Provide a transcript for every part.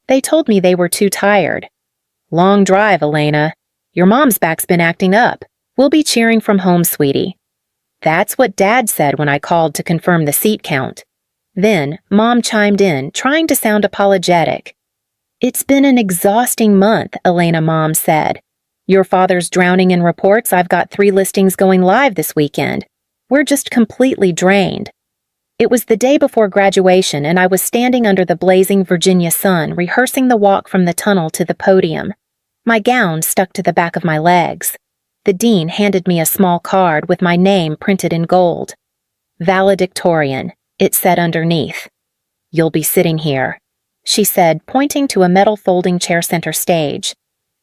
They told me they were too tired. Long drive, Elena. Your mom's back's been acting up. We'll be cheering from home, sweetie. That's what Dad said when I called to confirm the seat count. Then, Mom chimed in, trying to sound apologetic. It's been an exhausting month, Elena, Mom said. Your father's drowning in reports. I've got 3 listings going live this weekend. We're just completely drained. It was the day before graduation, and I was standing under the blazing Virginia sun, rehearsing the walk from the tunnel to the podium. My gown stuck to the back of my legs. The dean handed me a small card with my name printed in gold. Valedictorian, it said underneath. You'll be sitting here, she said, pointing to a metal folding chair center stage.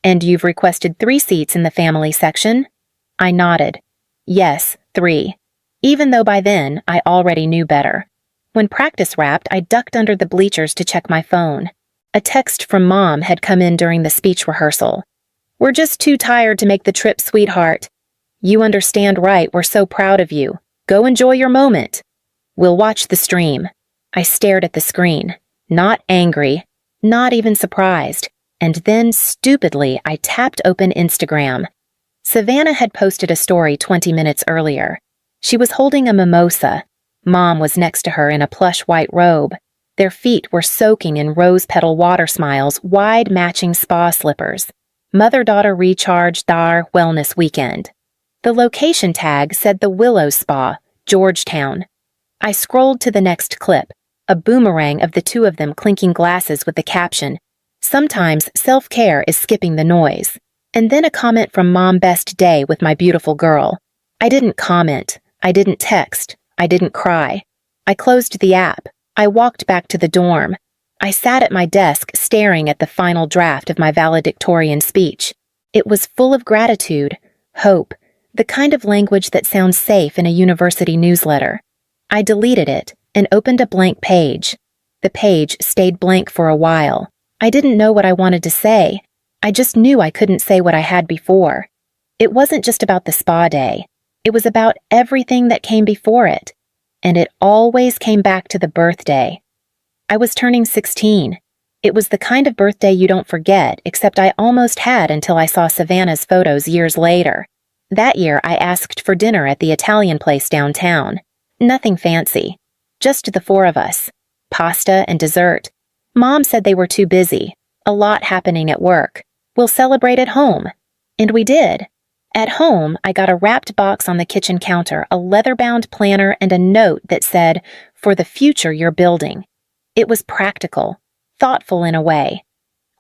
And you've requested 3 seats in the family section? I nodded. Yes, 3. Even though by then I already knew better. When practice wrapped, I ducked under the bleachers to check my phone. A text from Mom had come in during the speech rehearsal. We're just too tired to make the trip, sweetheart. You understand, right? We're so proud of you. Go enjoy your moment. We'll watch the stream. I stared at the screen, not angry, not even surprised. And then, stupidly, I tapped open Instagram. Savannah had posted a story 20 minutes earlier. She was holding a mimosa. Mom was next to her in a plush white robe. Their feet were soaking in rose petal water smiles, wide matching spa slippers. Mother-daughter recharge dar wellness weekend. The location tag said the Willow Spa, Georgetown. I scrolled to the next clip, a boomerang of the 2 of them clinking glasses with the caption, "Sometimes self-care is skipping the noise." And then a comment from Mom, "Best day with my beautiful girl." I didn't comment. I didn't text. I didn't cry. I closed the app. I walked back to the dorm. I sat at my desk staring at the final draft of my valedictorian speech. It was full of gratitude, hope, the kind of language that sounds safe in a university newsletter. I deleted it and opened a blank page. The page stayed blank for a while. I didn't know what I wanted to say. I just knew I couldn't say what I had before. It wasn't just about the spa day. It was about everything that came before it. And it always came back to the birthday. I was turning 16. It was the kind of birthday you don't forget, except I almost had until I saw Savannah's photos years later. That year, I asked for dinner at the Italian place downtown. Nothing fancy. Just the 4 of us. Pasta and dessert. Mom said they were too busy. A lot happening at work. We'll celebrate at home. And we did. At home, I got a wrapped box on the kitchen counter, a leather-bound planner, and a note that said, "For the future you're building." It was practical, thoughtful in a way.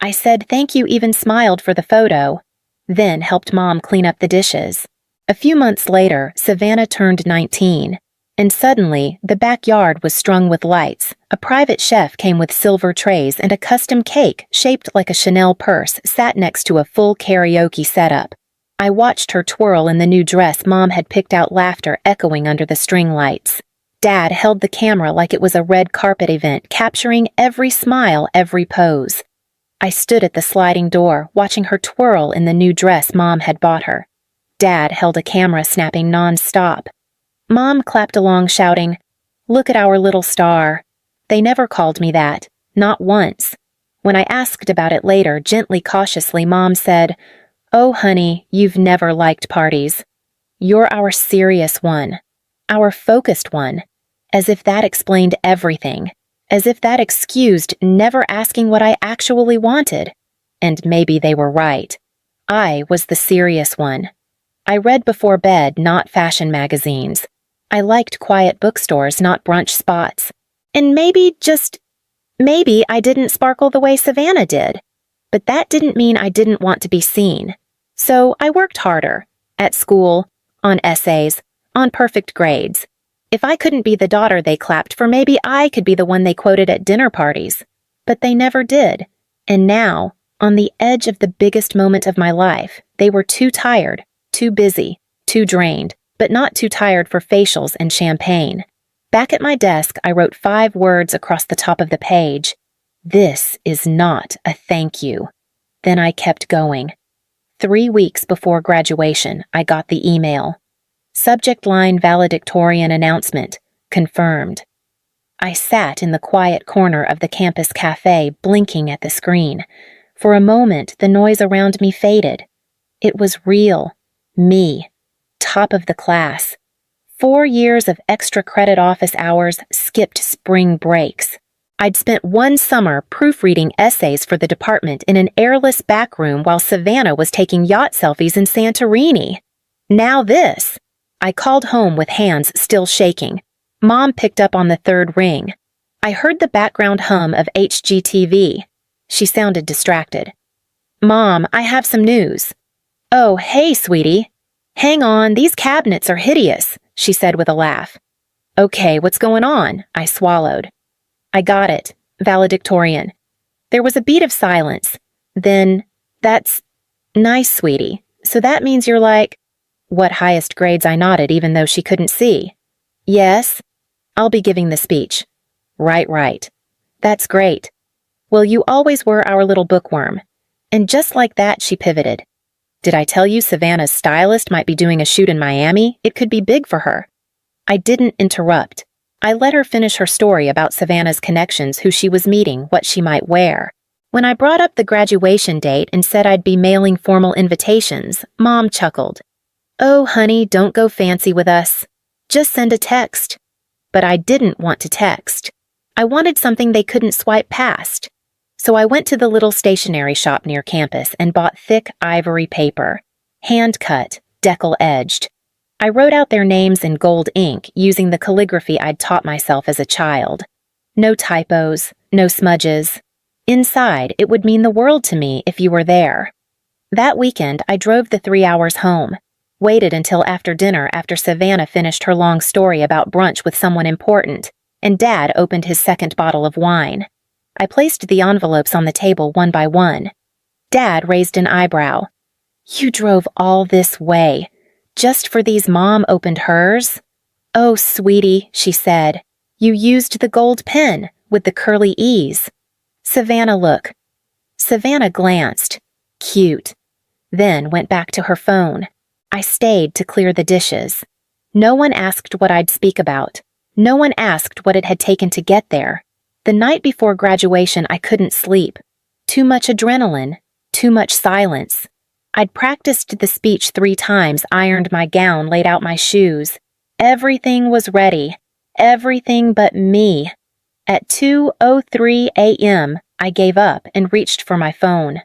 I said thank you, even smiled for the photo, then helped Mom clean up the dishes. A few months later, Savannah turned 19, and suddenly the backyard was strung with lights. A private chef came with silver trays, and a custom cake shaped like a Chanel purse sat next to a full karaoke setup. I watched her twirl in the new dress Mom had picked out, laughter echoing under the string lights. Dad held the camera like it was a red carpet event, capturing every smile, every pose. I stood at the sliding door, watching her twirl in the new dress Mom had bought her. Dad held a camera snapping non-stop. Mom clapped along, shouting, "Look at our little star." They never called me that, not once. When I asked about it later, gently, cautiously, Mom said, "Oh, honey, you've never liked parties. You're our serious one, our focused one." As if that explained everything. As if that excused never asking what I actually wanted. And maybe they were right. I was the serious one. I read before bed, not fashion magazines. I liked quiet bookstores, not brunch spots. And maybe I didn't sparkle the way Savannah did. But that didn't mean I didn't want to be seen. So I worked harder. At school, on essays, on perfect grades. If I couldn't be the daughter they clapped for, maybe I could be the one they quoted at dinner parties. But they never did. And now, on the edge of the biggest moment of my life, they were too tired, too busy, too drained, but not too tired for facials and champagne. Back at my desk, I wrote 5 words across the top of the page. This is not a thank you. Then I kept going. 3 weeks before graduation, I got the email. Subject line: valedictorian announcement. Confirmed. I sat in the quiet corner of the campus cafe, blinking at the screen. For a moment, the noise around me faded. It was real. Me. Top of the class. 4 years of extra credit office hours, skipped spring breaks. I'd spent one summer proofreading essays for the department in an airless back room while Savannah was taking yacht selfies in Santorini. Now this. I called home with hands still shaking. Mom picked up on the third ring. I heard the background hum of HGTV. She sounded distracted. "Mom, I have some news." "Oh, hey, sweetie." "Hang on, these cabinets are hideous," she said with a laugh. "Okay, what's going on?" I swallowed. "I got it. Valedictorian." There was a beat of silence. Then, "That's nice, sweetie. So that means you're like—" What highest grades? I nodded even though she couldn't see. "Yes. I'll be giving the speech." Right. "That's great. Well, you always were our little bookworm." And just like that, she pivoted. "Did I tell you Savannah's stylist might be doing a shoot in Miami? It could be big for her." I didn't interrupt. I let her finish her story about Savannah's connections, who she was meeting, what she might wear. When I brought up the graduation date and said I'd be mailing formal invitations, Mom chuckled. "Oh, honey, don't go fancy with us. Just send a text." But I didn't want to text. I wanted something they couldn't swipe past. So I went to the little stationery shop near campus and bought thick ivory paper, hand-cut, decal-edged. I wrote out their names in gold ink using the calligraphy I'd taught myself as a child. No typos, no smudges. Inside, it would mean the world to me if you were there. That weekend, I drove the 3 hours home, waited until after dinner after Savannah finished her long story about brunch with someone important, and Dad opened his second bottle of wine. I placed the envelopes on the table one by one. Dad raised an eyebrow. "You drove all this way. Just for these?" Mom opened hers. "Oh, sweetie," she said. "You used the gold pen with the curly E's." "Savannah, look." Savannah glanced. Cute. Then went back to her phone. I stayed to clear the dishes. No one asked what I'd speak about. No one asked what it had taken to get there. The night before graduation, I couldn't sleep. Too much adrenaline. Too much silence. I'd practiced the speech 3 times, ironed my gown, laid out my shoes. Everything was ready. Everything but me. At 2:03 a.m., I gave up and reached for my phone.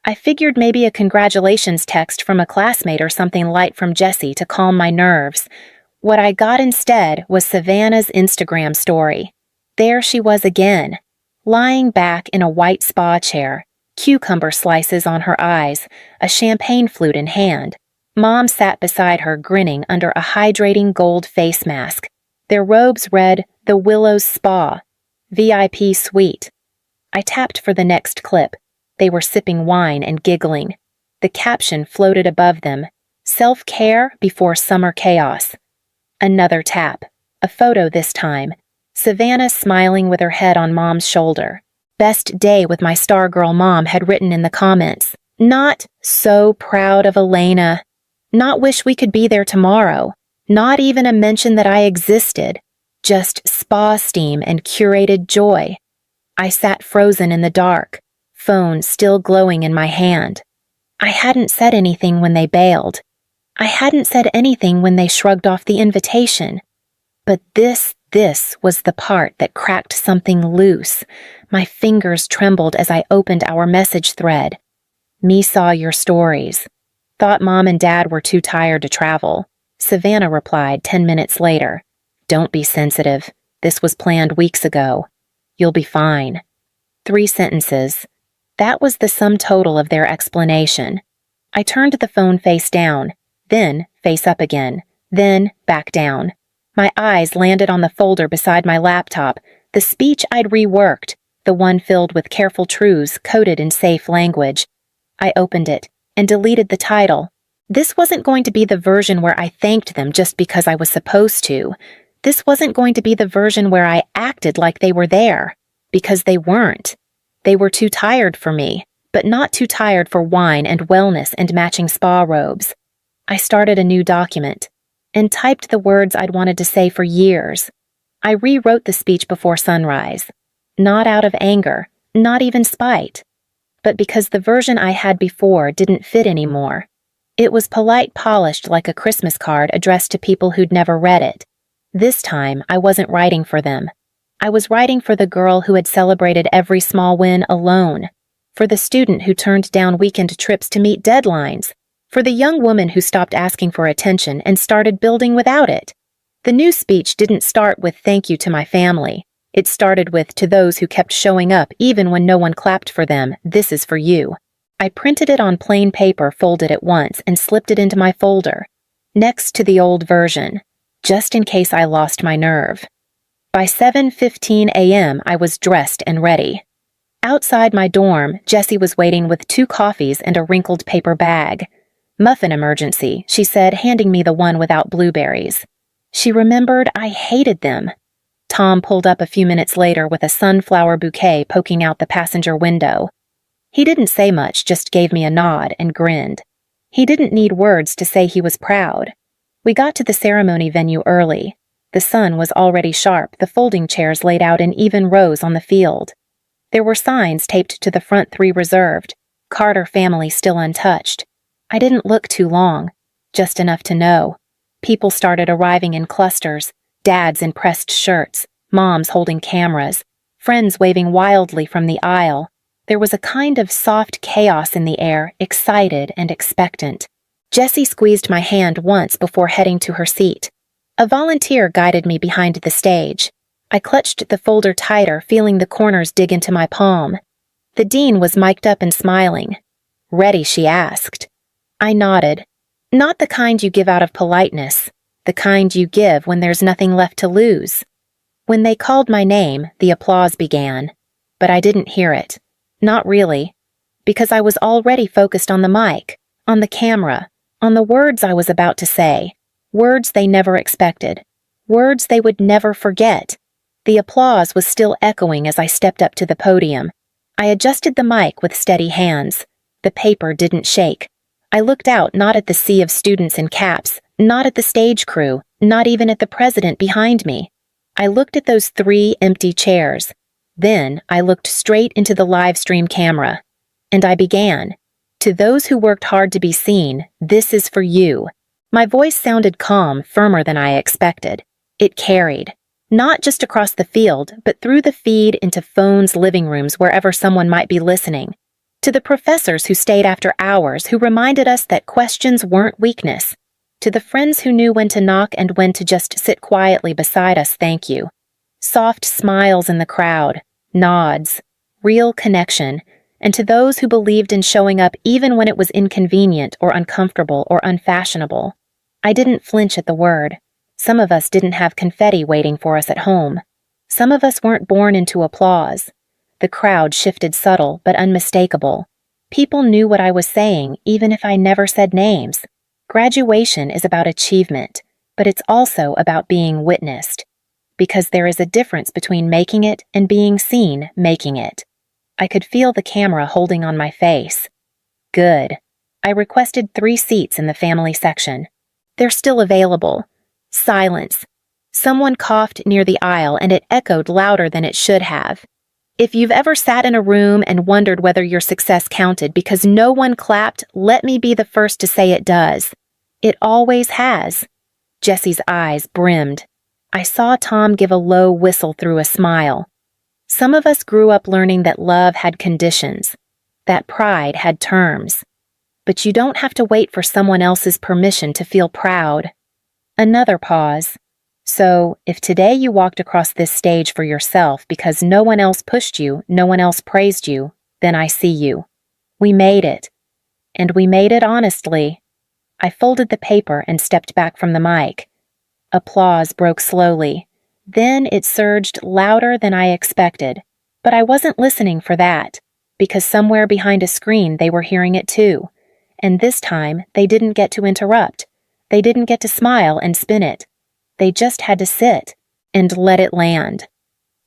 I figured maybe a congratulations text from a classmate or something light from Jessie to calm my nerves. What I got instead was Savannah's Instagram story. There she was again, lying back in a white spa chair, cucumber slices on her eyes, a champagne flute in hand. Mom sat beside her, grinning under a hydrating gold face mask. Their robes read, "The Willows Spa, VIP Suite." I tapped for the next clip. They were sipping wine and giggling. The caption floated above them, "Self-care before summer chaos." Another tap. A photo this time. Savannah smiling with her head on Mom's shoulder. "Best day with my star girl," Mom had written in the comments. Not "so proud of Elena." Not "wish we could be there tomorrow." Not even a mention that I existed. Just spa steam and curated joy. I sat frozen in the dark, phone still glowing in my hand. I hadn't said anything when they bailed. I hadn't said anything when they shrugged off the invitation. But this was the part that cracked something loose. My fingers trembled as I opened our message thread. "Me saw your stories. Thought Mom and Dad were too tired to travel." Savannah replied 10 minutes later. "Don't be sensitive. This was planned weeks ago. You'll be fine." 3 sentences. That was the sum total of their explanation. I turned the phone face down, then face up again, then back down. My eyes landed on the folder beside my laptop, the speech I'd reworked, the one filled with careful truths coded in safe language. I opened it and deleted the title. This wasn't going to be the version where I thanked them just because I was supposed to. This wasn't going to be the version where I acted like they were there, because they weren't. They were too tired for me, but not too tired for wine and wellness and matching spa robes. I started a new document and typed the words I'd wanted to say for years. I rewrote the speech before sunrise. Not out of anger, not even spite, but because the version I had before didn't fit anymore. It was polite, polished like a Christmas card addressed to people who'd never read it. This time, I wasn't writing for them. I was writing for the girl who had celebrated every small win alone, for the student who turned down weekend trips to meet deadlines, for the young woman who stopped asking for attention and started building without it. The new speech didn't start with "thank you to my family." It started with "to those who kept showing up even when no one clapped for them, this is for you." I printed it on plain paper, folded it once, and slipped it into my folder, next to the old version, just in case I lost my nerve. By 7:15 a.m., I was dressed and ready. Outside my dorm, Jessie was waiting with 2 coffees and a wrinkled paper bag. "Muffin emergency," she said, handing me the one without blueberries. She remembered I hated them. Tom pulled up a few minutes later with a sunflower bouquet poking out the passenger window. He didn't say much, just gave me a nod and grinned. He didn't need words to say he was proud. We got to the ceremony venue early. The sun was already sharp, the folding chairs laid out in even rows on the field. There were signs taped to the front 3 reserved, Carter family still untouched. I didn't look too long, just enough to know. People started arriving in clusters, dads in pressed shirts, moms holding cameras, friends waving wildly from the aisle. There was a kind of soft chaos in the air, excited and expectant. Jessie squeezed my hand once before heading to her seat. A volunteer guided me behind the stage. I clutched the folder tighter, feeling the corners dig into my palm. The dean was mic'd up and smiling. "Ready?" she asked. I nodded. Not the kind you give out of politeness, the kind you give when there's nothing left to lose. When they called my name, the applause began, but I didn't hear it. Not really, because I was already focused on the mic, on the camera, on the words I was about to say, words they never expected, words they would never forget. The applause was still echoing as I stepped up to the podium. I adjusted the mic with steady hands. The paper didn't shake. I looked out, not at the sea of students in caps, not at the stage crew, not even at the president behind me. I looked at those 3 empty chairs. Then I looked straight into the live stream camera. And I began. "To those who worked hard to be seen, this is for you." My voice sounded calm, firmer than I expected. It carried. Not just across the field, but through the feed into phones, living rooms, wherever someone might be listening. To the professors who stayed after hours, who reminded us that questions weren't weakness. To the friends who knew when to knock and when to just sit quietly beside us, thank you. Soft smiles in the crowd, nods, real connection, and to those who believed in showing up even when it was inconvenient or uncomfortable or unfashionable. I didn't flinch at the word. Some of us didn't have confetti waiting for us at home. Some of us weren't born into applause. The crowd shifted, subtle but unmistakable. People knew what I was saying, even if I never said names. Graduation is about achievement, but it's also about being witnessed. Because there is a difference between making it and being seen making it. I could feel the camera holding on my face. Good. I requested 3 seats in the family section. They're still available. Silence. Someone coughed near the aisle and it echoed louder than it should have. If you've ever sat in a room and wondered whether your success counted because no one clapped, let me be the first to say it does. It always has. Jessie's eyes brimmed. I saw Tom give a low whistle through a smile. Some of us grew up learning that love had conditions, that pride had terms. But you don't have to wait for someone else's permission to feel proud. Another pause. So, if today you walked across this stage for yourself because no one else pushed you, no one else praised you, then I see you. We made it. And we made it honestly. I folded the paper and stepped back from the mic. Applause broke slowly. Then it surged louder than I expected. But I wasn't listening for that, because somewhere behind a screen they were hearing it too. And this time, they didn't get to interrupt. They didn't get to smile and spin it. They just had to sit and let it land.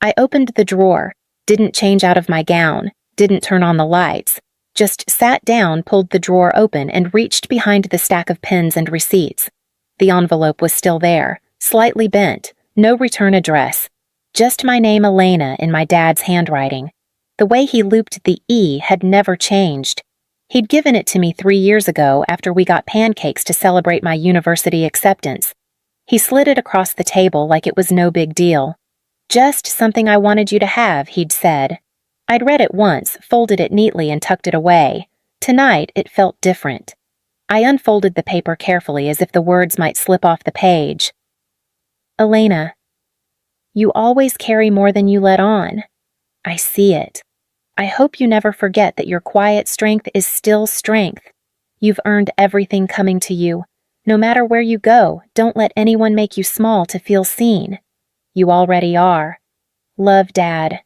I opened the drawer, didn't change out of my gown, didn't turn on the lights, just sat down, pulled the drawer open, and reached behind the stack of pens and receipts. The envelope was still there, slightly bent, No return address. Just my name Elena in my dad's handwriting. The way he looped the E had never changed. He'd given it to me 3 years ago after we got pancakes to celebrate my university acceptance. He slid it across the table like it was no big deal. Just something I wanted you to have, he'd said. I'd read it once, folded it neatly and tucked it away. Tonight, it felt different. I unfolded the paper carefully as if the words might slip off the page. Elena, you always carry more than you let on. I see it. I hope you never forget that your quiet strength is still strength. You've earned everything coming to you. No matter where you go, don't let anyone make you small to feel seen. You already are. Love, Dad.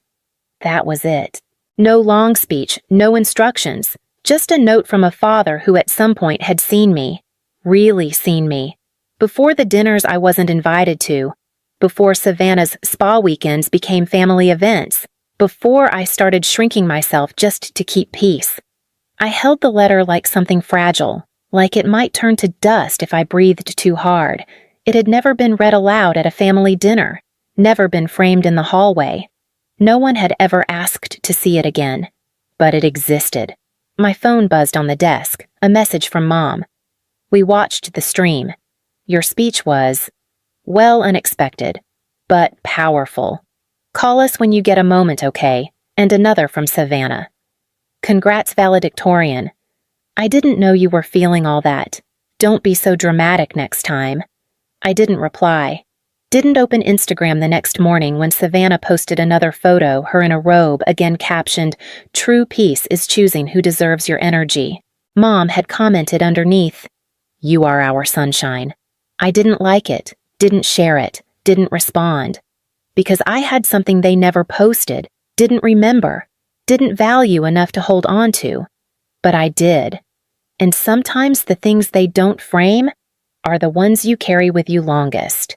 That was it. No long speech, no instructions, just a note from a father who at some point had seen me, really seen me, before the dinners I wasn't invited to, before Savannah's spa weekends became family events, before I started shrinking myself just to keep peace. I held the letter like something fragile, like it might turn to dust if I breathed too hard. It had never been read aloud at a family dinner, never been framed in the hallway. No one had ever asked to see it again, but it existed. My phone buzzed on the desk, a message from Mom. We watched the stream. Your speech was, well, unexpected, but powerful. Call us when you get a moment, okay? And another from Savannah. Congrats, valedictorian. I didn't know you were feeling all that. Don't be so dramatic next time. I didn't reply. Didn't open Instagram the next morning when Savannah posted another photo, her in a robe, again captioned, True peace is choosing who deserves your energy. Mom had commented underneath, You are our sunshine. I didn't like it, didn't share it, didn't respond. Because I had something they never posted, didn't remember, didn't value enough to hold on to. But I did. And sometimes the things they don't frame are the ones you carry with you longest.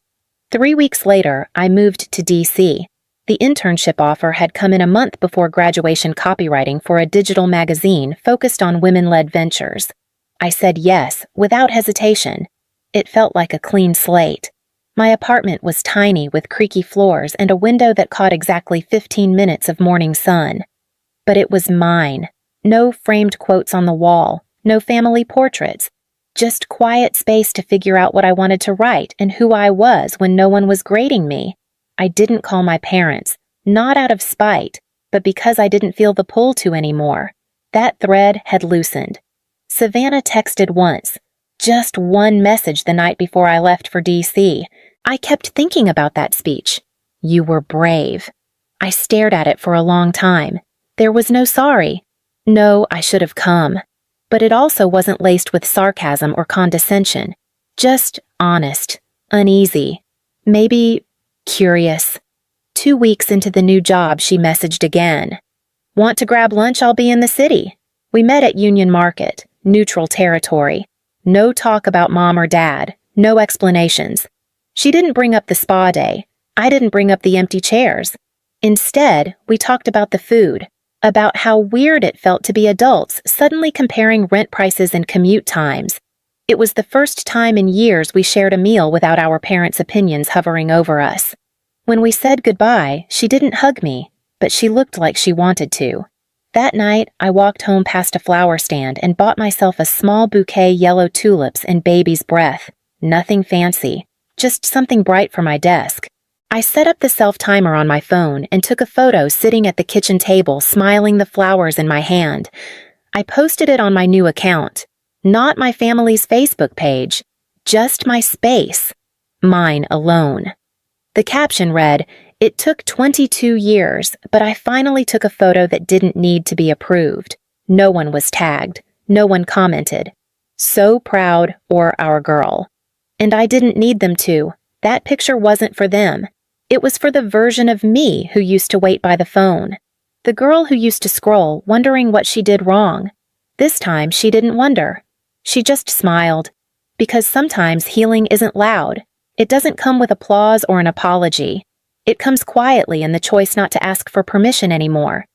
3 weeks later, I moved to D.C. The internship offer had come in a month before graduation copywriting for a digital magazine focused on women-led ventures. I said yes, without hesitation. It felt like a clean slate. My apartment was tiny with creaky floors and a window that caught exactly 15 minutes of morning sun. But it was mine. No framed quotes on the wall, no family portraits. Just quiet space to figure out what I wanted to write and who I was when no one was grading me. I didn't call my parents, not out of spite, but because I didn't feel the pull to anymore. That thread had loosened. Savannah texted once, just one message the night before I left for D.C. I kept thinking about that speech. You were brave. I stared at it for a long time. There was no sorry. No, I should have come. But it also wasn't laced with sarcasm or condescension. Just honest, uneasy, maybe curious. 2 weeks into the new job, she messaged again. Want to grab lunch? I'll be in the city. We met at Union Market, neutral territory. No talk about Mom or Dad, no explanations. She didn't bring up the spa day. I didn't bring up the empty chairs. Instead, we talked about the food, about how weird it felt to be adults suddenly comparing rent prices and commute times. It was the first time in years we shared a meal without our parents' opinions hovering over us. When we said goodbye, she didn't hug me, but she looked like she wanted to. That night, I walked home past a flower stand and bought myself a small bouquet yellow tulips and baby's breath. Nothing fancy, just something bright for my desk. I set up the self-timer on my phone and took a photo sitting at the kitchen table smiling the flowers in my hand. I posted it on my new account. Not my family's Facebook page, just my space. Mine alone. The caption read, It took 22 years, but I finally took a photo that didn't need to be approved. No one was tagged. No one commented. So proud or our girl. And I didn't need them to. That picture wasn't for them. It was for the version of me who used to wait by the phone. The girl who used to scroll, wondering what she did wrong. This time, she didn't wonder. She just smiled. Because sometimes healing isn't loud. It doesn't come with applause or an apology. It comes quietly in the choice not to ask for permission anymore.